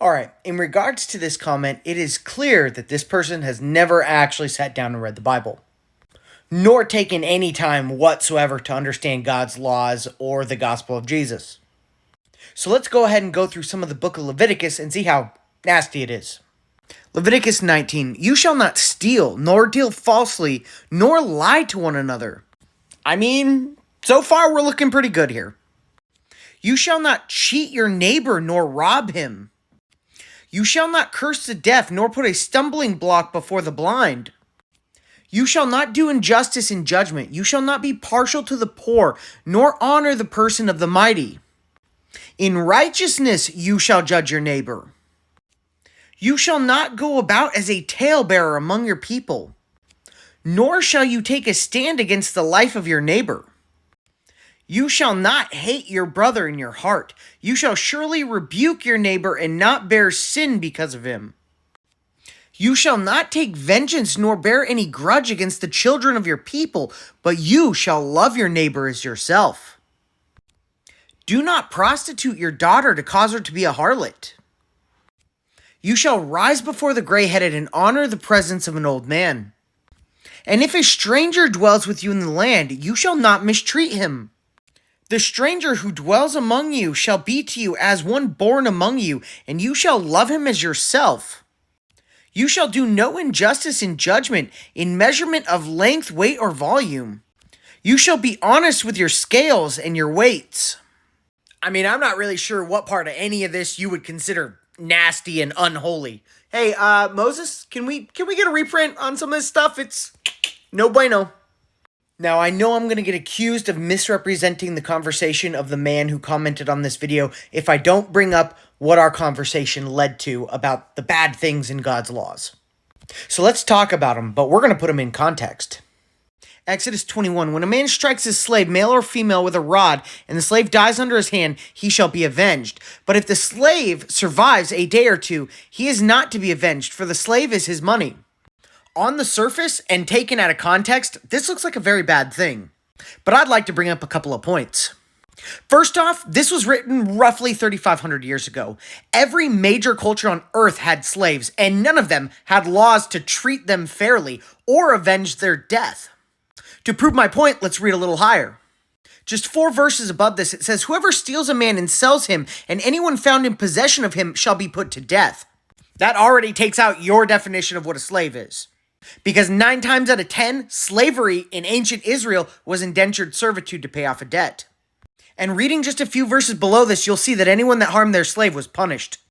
All right, in regards to this comment, it is clear that this person has never actually sat down and read the Bible, nor taken any time whatsoever to understand God's laws or the gospel of Jesus. So let's go ahead and go through some of the book of Leviticus and see how nasty it is. Leviticus 19, you shall not steal, nor deal falsely, nor lie to one another. I mean, so far we're looking pretty good here. You shall not cheat your neighbor, nor rob him. You shall not curse the deaf, nor put a stumbling block before the blind. You shall not do injustice in judgment. You shall not be partial to the poor, nor honor the person of the mighty. In righteousness you shall judge your neighbor. You shall not go about as a talebearer among your people, nor shall you take a stand against the life of your neighbor. You shall not hate your brother in your heart. You shall surely rebuke your neighbor and not bear sin because of him. You shall not take vengeance nor bear any grudge against the children of your people, but you shall love your neighbor as yourself. Do not prostitute your daughter to cause her to be a harlot. You shall rise before the gray-headed and honor the presence of an old man. And if a stranger dwells with you in the land, you shall not mistreat him. The stranger who dwells among you shall be to you as one born among you, and you shall love him as yourself. You shall do no injustice in judgment, in measurement of length, weight, or volume. You shall be honest with your scales and your weights. I mean, I'm not really sure what part of any of this you would consider nasty and unholy. Hey, Moses, can we get a reprint on some of this stuff? It's no bueno. Now, I know I'm going to get accused of misrepresenting the conversation of the man who commented on this video if I don't bring up what our conversation led to about the bad things in God's laws. So let's talk about them, but we're going to put them in context. Exodus 21, when a man strikes his slave, male or female, with a rod, and the slave dies under his hand, he shall be avenged. But if the slave survives a day or two, he is not to be avenged, for the slave is his money. On the surface, and taken out of context, this looks like a very bad thing. But I'd like to bring up a couple of points. First off, this was written roughly 3,500 years ago. Every major culture on Earth had slaves, and none of them had laws to treat them fairly or avenge their death. To prove my point, let's read a little higher. Just 4 verses above this, it says, whoever steals a man and sells him, and anyone found in possession of him shall be put to death. That already takes out your definition of what a slave is. Because 9 times out of 10, slavery in ancient Israel was indentured servitude to pay off a debt. And reading just a few verses below this, you'll see that anyone that harmed their slave was punished.